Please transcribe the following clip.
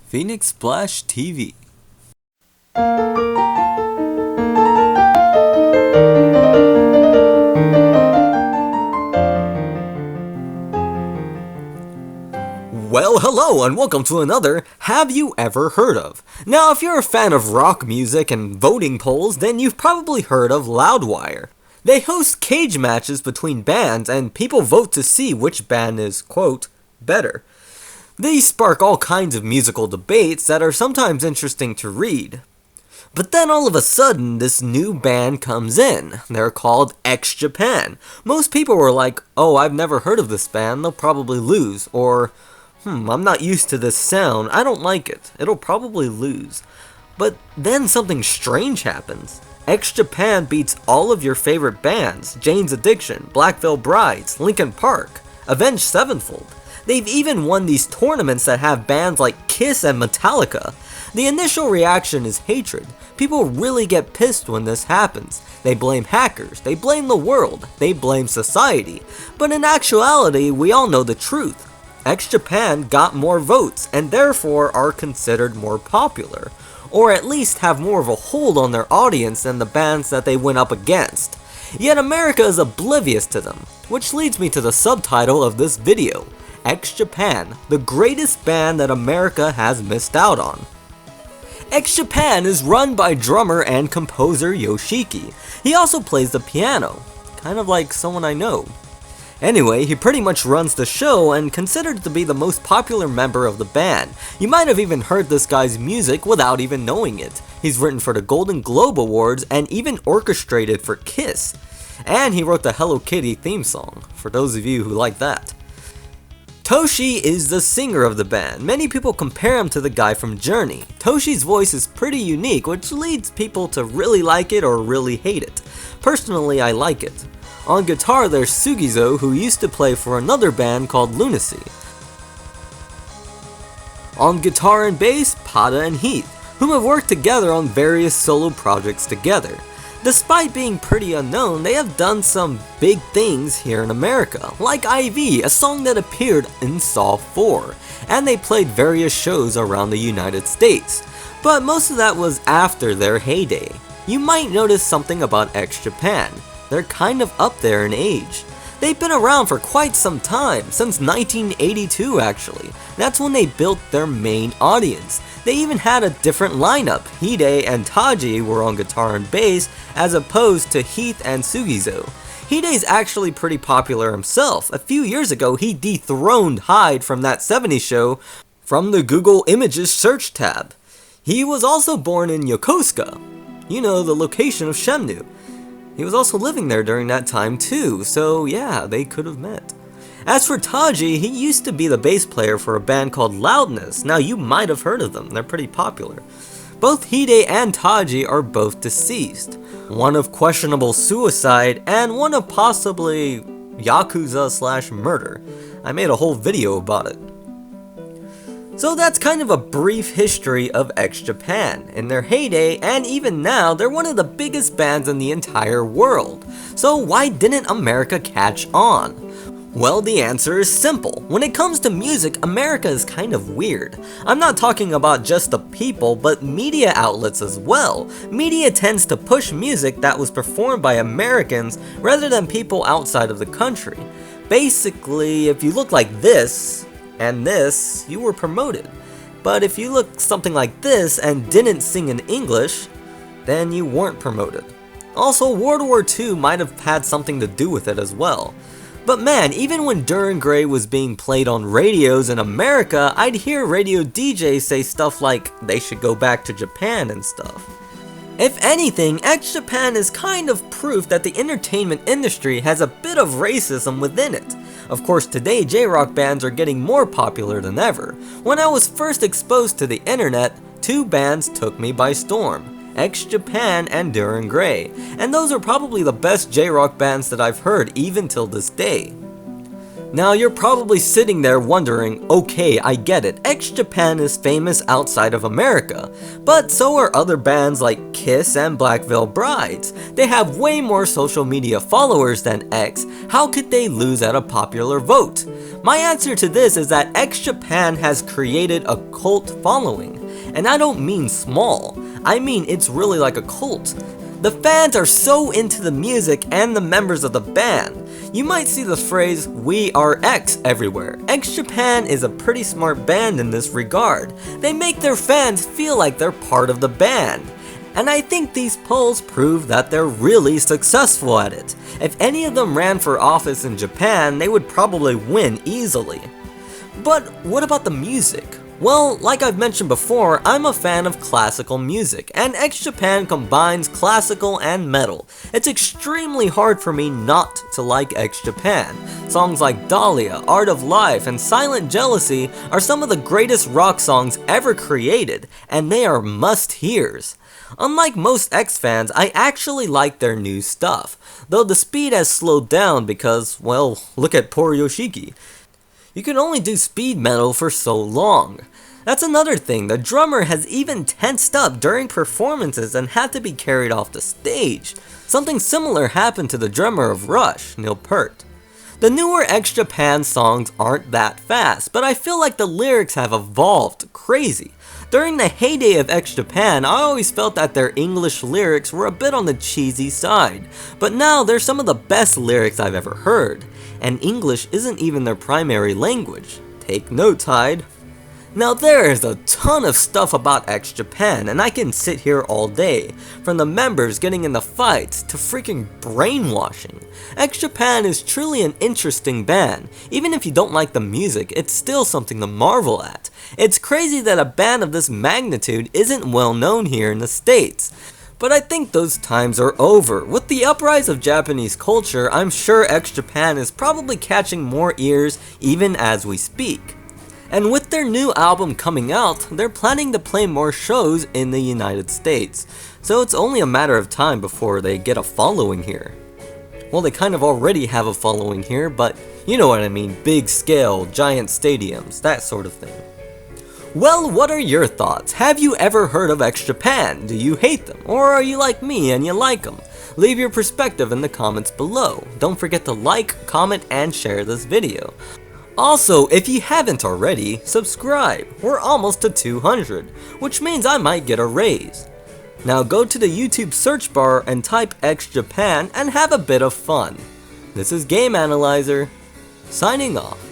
Phoenix Splash TV. Well, hello and welcome to another Have You Ever Heard Of? Now, if you're a fan of rock music and voting polls, then you've probably heard of Loudwire. They host cage matches between bands and people vote to see which band is, quote, better. These spark all kinds of musical debates that are sometimes interesting to read. But then all of a sudden, this new band comes in. They're called X Japan. Most people were like, oh, I've never heard of this band, they'll probably lose. Or, I'm not used to this sound, I don't like it, it'll probably lose. But then something strange happens. X Japan beats all of your favorite bands, Jane's Addiction, Black Veil Brides, Linkin Park, Avenged Sevenfold. They've even won these tournaments that have bands like Kiss and Metallica. The initial reaction is hatred. People really get pissed when this happens. They blame hackers, they blame the world, they blame society. But in actuality, we all know the truth. X Japan got more votes and therefore are considered more popular, or at least have more of a hold on their audience than the bands that they went up against. Yet America is oblivious to them, which leads me to the subtitle of this video. X Japan, the greatest band that America has missed out on. X Japan is run by drummer and composer Yoshiki. He also plays the piano, kind of like someone I know. Anyway, he pretty much runs the show and considered to be the most popular member of the band. You might have even heard this guy's music without even knowing it. He's written for the Golden Globe Awards and even orchestrated for Kiss. And he wrote the Hello Kitty theme song, for those of you who like that. Toshi is the singer of the band. Many people compare him to the guy from Journey. Toshi's voice is pretty unique, which leads people to really like it or really hate it. Personally, I like it. On guitar, there's Sugizo, who used to play for another band called Lunacy. On guitar and bass, Pada and Heath, whom have worked together on various solo projects together. Despite being pretty unknown, they have done some big things here in America, like IV, a song that appeared in Saw 4, and they played various shows around the United States. But most of that was after their heyday. You might notice something about X Japan. They're kind of up there in age. They've been around for quite some time, since 1982 actually. That's when they built their main audience. They even had a different lineup. Hide and Taji were on guitar and bass, as opposed to Heath and Sugizo. Hide's actually pretty popular himself. A few years ago, he dethroned Hyde from that 70s show from the Google Images search tab. He was also born in Yokosuka, you know, the location of Shenmue. He was also living there during that time too, so yeah, they could have met. As for Taji, he used to be the bass player for a band called Loudness. Now you might have heard of them, they're pretty popular. Both Hide and Taji are both deceased. One of questionable suicide and one of possibly Yakuza/murder. I made a whole video about it. So that's kind of a brief history of X Japan. In their heyday, and even now, they're one of the biggest bands in the entire world. So why didn't America catch on? Well, the answer is simple. When it comes to music, America is kind of weird. I'm not talking about just the people, but media outlets as well. Media tends to push music that was performed by Americans rather than people outside of the country. Basically, if you look like this, and this, you were promoted. But if you look something like this and didn't sing in English, then you weren't promoted. Also, World War II might have had something to do with it as well. But man, even when Duran Gray was being played on radios in America, I'd hear radio DJs say stuff like they should go back to Japan and stuff. If anything, X Japan is kind of proof that the entertainment industry has a bit of racism within it. Of course, today J-rock bands are getting more popular than ever. When I was first exposed to the internet, two bands took me by storm. X Japan and Duran Gray, and those are probably the best J-rock bands that I've heard even till this day. Now you're probably sitting there wondering, okay, I get it, X Japan is famous outside of America, but so are other bands like Kiss and Black Veil Brides. They have way more social media followers than X, how could they lose at a popular vote? My answer to this is that X Japan has created a cult following, and I don't mean small, I mean it's really like a cult. The fans are so into the music and the members of the band. You might see the phrase, "We are X" everywhere. X Japan is a pretty smart band in this regard. They make their fans feel like they're part of the band. And I think these polls prove that they're really successful at it. If any of them ran for office in Japan, they would probably win easily. But what about the music? Well, like I've mentioned before, I'm a fan of classical music, and X Japan combines classical and metal. It's extremely hard for me not to like X Japan. Songs like Dahlia, Art of Life, and Silent Jealousy are some of the greatest rock songs ever created, and they are must-hears. Unlike most X fans, I actually like their new stuff, though the speed has slowed down because, well, look at poor Yoshiki. You can only do speed metal for so long. That's another thing, the drummer has even tensed up during performances and had to be carried off the stage. Something similar happened to the drummer of Rush, Neil Peart. The newer X Japan songs aren't that fast, but I feel like the lyrics have evolved crazy. During the heyday of X Japan, I always felt that their English lyrics were a bit on the cheesy side, but now they're some of the best lyrics I've ever heard. And English isn't even their primary language. Take notes, Hyde. Now there is a ton of stuff about X Japan, and I can sit here all day, from the members getting into fights to freaking brainwashing. X Japan is truly an interesting band. Even if you don't like the music, it's still something to marvel at. It's crazy that a band of this magnitude isn't well known here in the States. But I think those times are over. With the uprise of Japanese culture, I'm sure X Japan is probably catching more ears even as we speak. And with their new album coming out, they're planning to play more shows in the United States. So it's only a matter of time before they get a following here. Well, they kind of already have a following here, but you know what I mean, big scale, giant stadiums, that sort of thing. Well, what are your thoughts? Have you ever heard of X Japan? Do you hate them? Or are you like me and you like them? Leave your perspective in the comments below. Don't forget to like, comment, and share this video. Also, if you haven't already, subscribe. We're almost to 200, which means I might get a raise. Now go to the YouTube search bar and type X Japan and have a bit of fun. This is Game Analyzer, signing off.